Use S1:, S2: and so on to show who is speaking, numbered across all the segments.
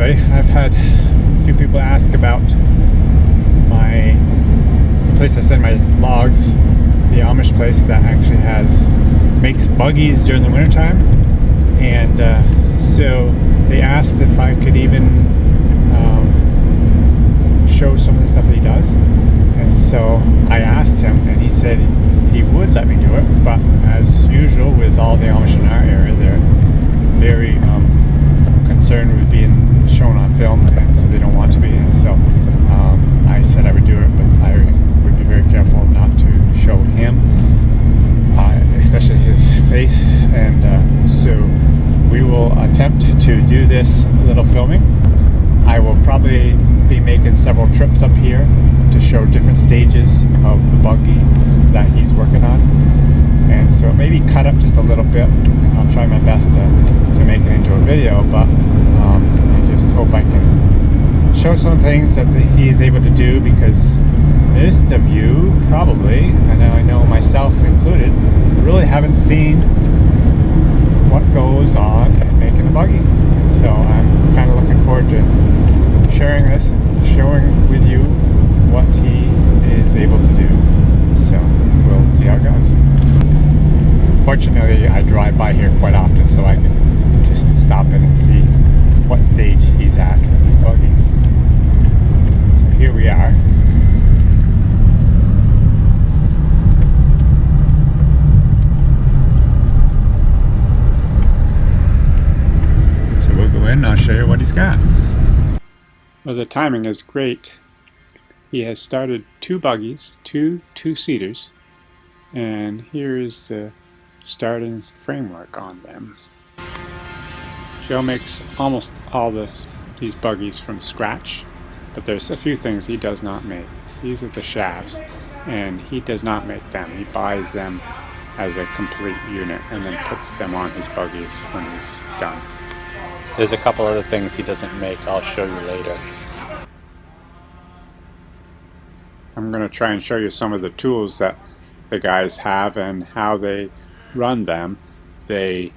S1: everybody. I've had a few people ask about the place I send my logs, the Amish place that actually makes buggies during the wintertime. And so they asked if I could even show some of the stuff that he does. And so I asked him, and he said he would let me do it, but as usual with all the Amish in our area, they're very concerned with being shown on film, and so they don't want to be. And so I said I would do it, but I would be very careful not to show him, especially his face. And so we will attempt to do this little filming. I will probably be making several trips up here to show different stages of the buggies that he's working on. And so it may be cut up just a little bit. I'll try my best to make it into a video, but I just hope I can show some things that he is able to do, because most of you probably, and I know myself included, really haven't seen what goes on in making a buggy. And so I'm kind of looking forward to sharing this and showing with you what he is able to do. So we'll see how it goes. Fortunately, I drive by here quite often, so I can just stop in and see what stage he's at with his buggies. So here we are. So we'll go in and I'll show you what he's got. Well, the timing is great. He has started 2 buggies, two two-seaters, and here is the starting framework on them. Joe makes almost all these buggies from scratch, but there's a few things he does not make. These are the shafts, and he does not make them. He buys them as a complete unit and then puts them on his buggies when he's done. There's a couple other things he doesn't make. I'll show you later. I'm going to try and show you some of the tools that the guys have and how they run them. They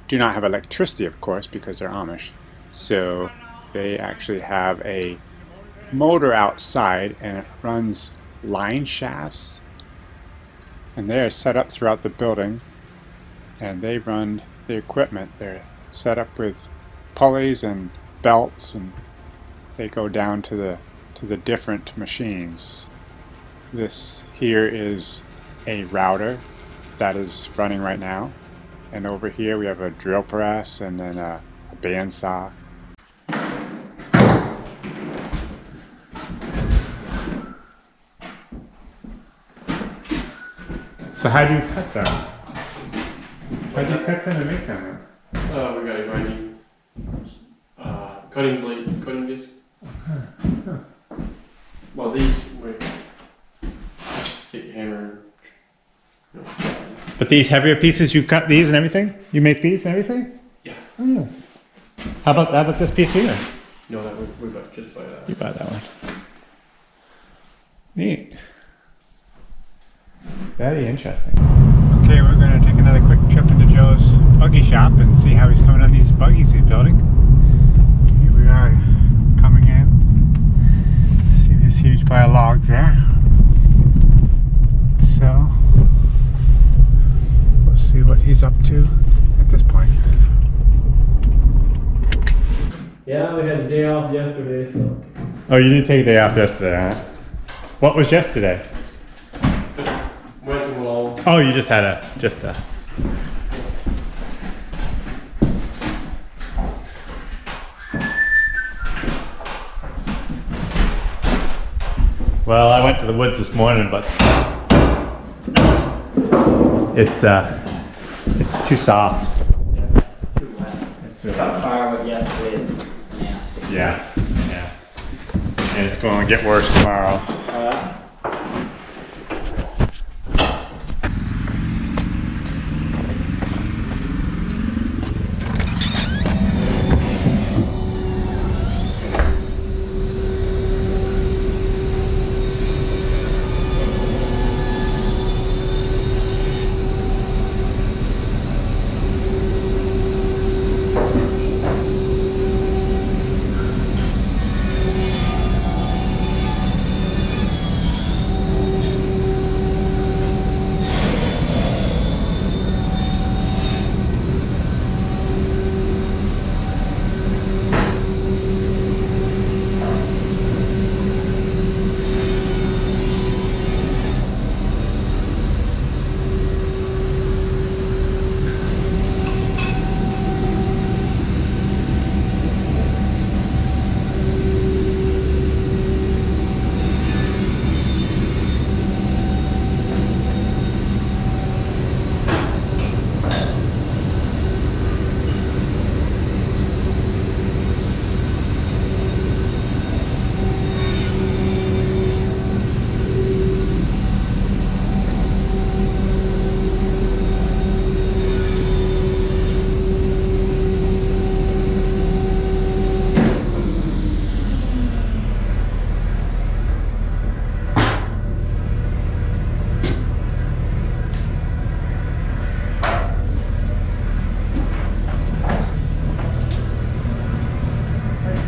S1: do not have electricity, of course, because they're Amish. So they actually have a motor outside, and it runs line shafts. And they are set up throughout the building, and they run the equipment. They're set up with pulleys and belts, and they go down to the different machines. This here is a router that is running right now, and over here we have a drill press and then a bandsaw. So how do you cut them? How do you cut them and make them?
S2: We got a grinding, cutting blade, cutting disc.
S1: Huh.
S2: Well, these, wait, take a hammer.
S1: But these heavier pieces, you cut these and everything? You make these and everything?
S2: Yeah.
S1: Oh. How about this piece here?
S2: No, that we got just by that.
S1: You buy that one. Neat. Very interesting. Okay, we're going to take another quick trip into Joe's buggy shop and see how he's coming on these buggies he's building. Here we are coming in. See this huge pile of logs there. So we'll see what he's up to at this point.
S2: Yeah, we had a day off yesterday, so.
S1: Oh, you didn't take a day off yesterday, huh? What was yesterday?
S2: Went to Malone.
S1: Oh, you just had a. Well, I went to the woods this morning, but it's too soft.
S3: Yeah, it's too wet.
S1: It's really
S3: Firewood yesterday is nasty.
S1: Yeah. And it's going to get worse tomorrow.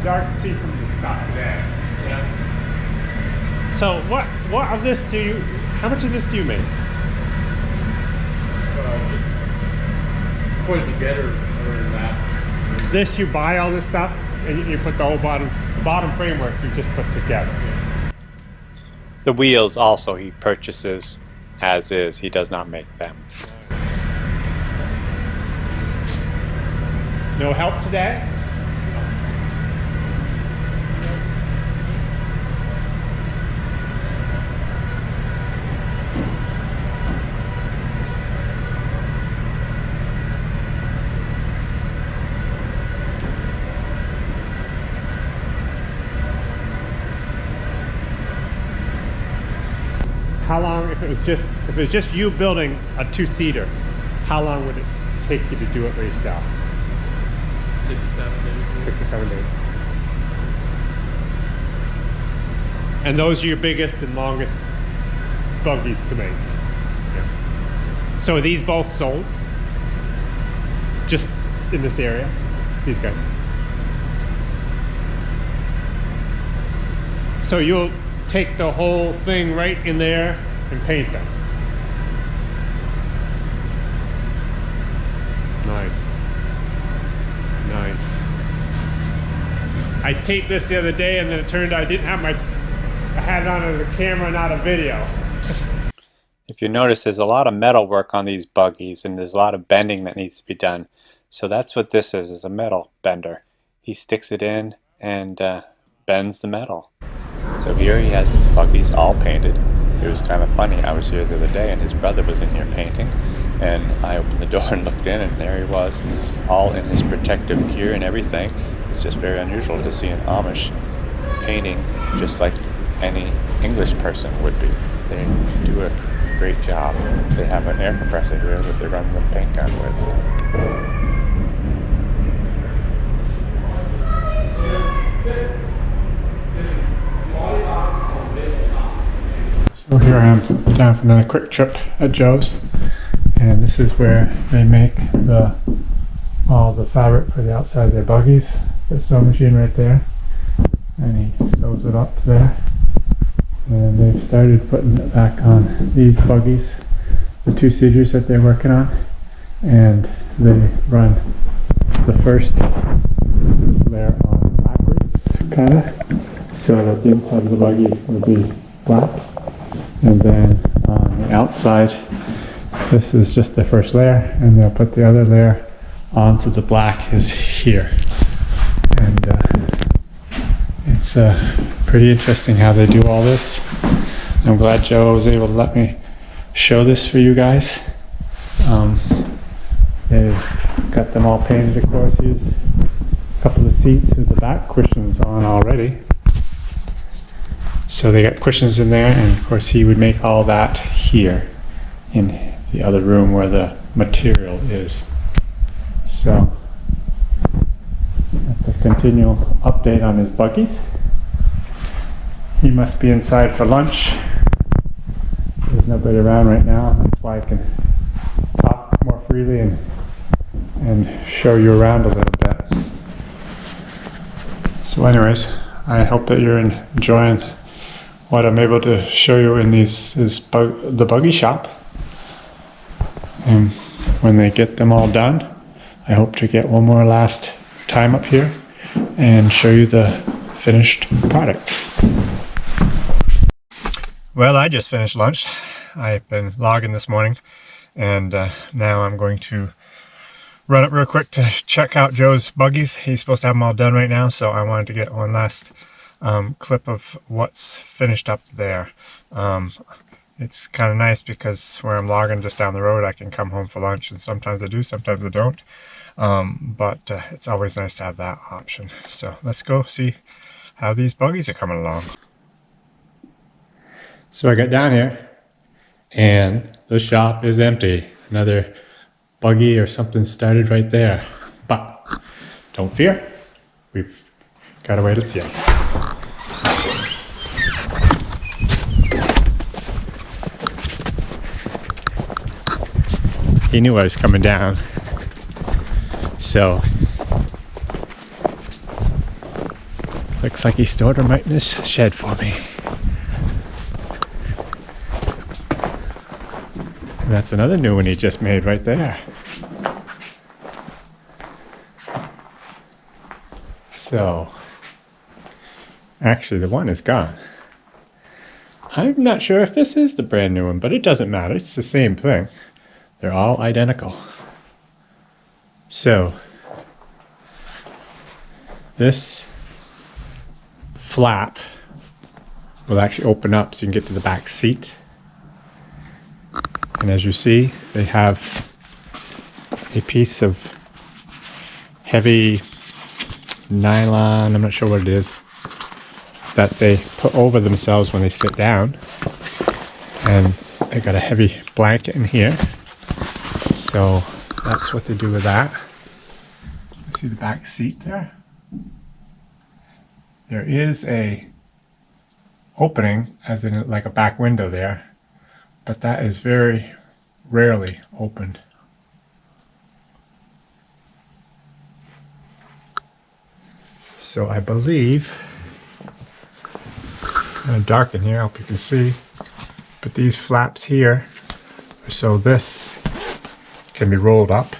S1: dark to see some of the stuff today.
S2: Yeah.
S1: So what of this do you? How much of this do you make?
S2: Just put it together other than that.
S1: This, you buy all this stuff and you put the whole bottom framework you just put together. The wheels also he purchases as is. He does not make them. No help today? How long, if it was just you building a two-seater, how long would it take you to do it by yourself?
S2: 6, 7 days.
S1: 6 to 7 days. And those are your biggest and longest buggies to make. Yeah. So are these both sold? Just in this area? These guys? So you'll take the whole thing right in there and paint them. Nice. Nice. I taped this the other day and then it turned out I had it on as a camera, not a video. If you notice, there's a lot of metal work on these buggies and there's a lot of bending that needs to be done. So that's what this is a metal bender. He sticks it in and bends the metal. So here he has the buggies all painted. It was kind of funny. I was here the other day and his brother was in here painting. And I opened the door and looked in and there he was, all in his protective gear and everything. It's just very unusual to see an Amish painting just like any English person would be. They do a great job. They have an air compressor here that they run the paint gun with. So here I am down for another quick trip at Joe's, and this is where they make all the fabric for the outside of their buggies. The sewing machine right there, and he sews it up there, and they've started putting it back on these buggies, the two-seaters that they're working on, and they run the first layer on backwards, kind of, so that the inside of the buggy will be black. And then on the outside, this is just the first layer, and they'll put the other layer on so the black is here. And it's pretty interesting how they do all this. I'm glad Joe was able to let me show this for you guys. They've got them all painted, of course. Here's a couple of seats with the back cushions on already. So they got cushions in there, and of course he would make all that here in the other room where the material is. So that's a continual update on his buggies. He must be inside for lunch. There's nobody around right now. That's why I can talk more freely and show you around a little bit. So anyways, I hope that you're enjoying what I'm able to show you in the buggy shop. And when they get them all done, I hope to get one more last time up here and show you the finished product. Well, I just finished lunch. I've been logging this morning, and now I'm going to run up real quick to check out Joe's buggies. He's supposed to have them all done right now, so I wanted to get one last clip of what's finished up there. It's kind of nice because where I'm logging just down the road, I can come home for lunch, and sometimes I do, sometimes I don't. But it's always nice to have that option. So let's go see how these buggies are coming along. So I got down here and the shop is empty. Another buggy or something started right there. But don't fear, we've got a way to see it. He knew I was coming down, so Looks like he stored them right in his shed for me. And that's another new one he just made right there. So, actually the one is gone. I'm not sure if this is the brand new one, but it doesn't matter. It's the same thing. They're all identical. So, this flap will actually open up so you can get to the back seat. And as you see, they have a piece of heavy nylon, I'm not sure what it is, that they put over themselves when they sit down. And they got a heavy blanket in here. So that's what they do with that. You see the back seat there? There is a opening, as in like a back window there, but that is very rarely opened. So I believe, kind of dark in here, I hope you can see, but these flaps here, so this can be rolled up.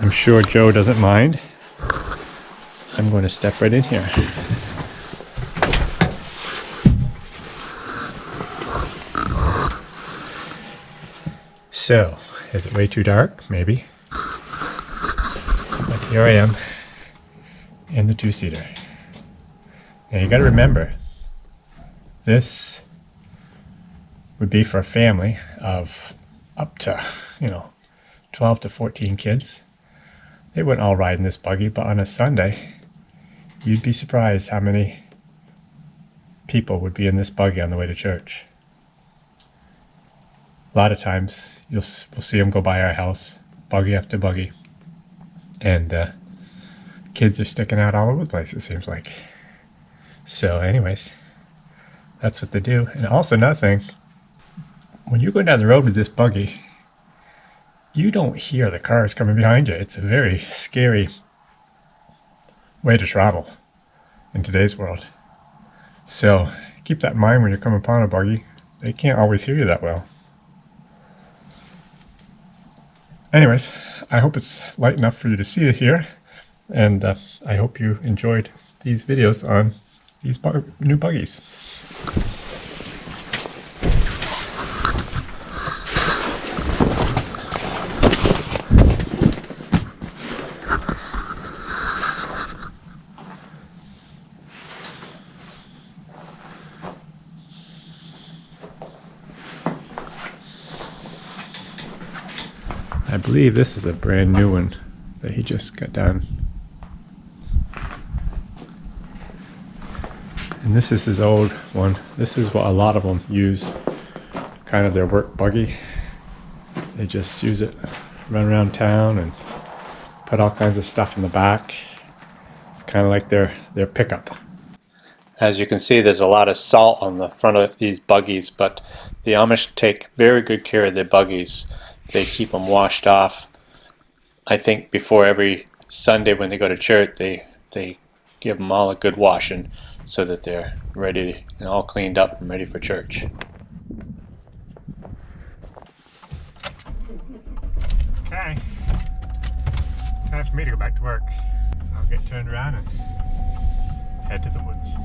S1: I'm sure Joe doesn't mind. I'm going to step right in here. So, is it way too dark? Maybe. But here I am in the two-seater. Now you got to remember, this would be for a family of up to, 12 to 14 kids. They wouldn't all ride in this buggy, but on a Sunday, you'd be surprised how many people would be in this buggy on the way to church. A lot of times, we'll see them go by our house, buggy after buggy, and kids are sticking out all over the place, it seems like. So anyways, that's what they do. And also another thing, when you're going down the road with this buggy, you don't hear the cars coming behind you. It's a very scary way to travel in today's world. So keep that in mind when you're coming upon a buggy. They can't always hear you that well. Anyways, I hope it's light enough for you to see it here. And I hope you enjoyed these videos on these new buggies. I believe this is a brand new one that he just got done. And this is his old one. This is what a lot of them use, kind of their work buggy. They just use it, run around town and put all kinds of stuff in the back. It's kind of like their pickup. As you can see, there's a lot of salt on the front of these buggies, but the Amish take very good care of their buggies. They keep them washed off. I think before every Sunday when they go to church, they give them all a good washing so that they're ready and all cleaned up and ready for church. Okay, time for me to go back to work. I'll get turned around and head to the woods.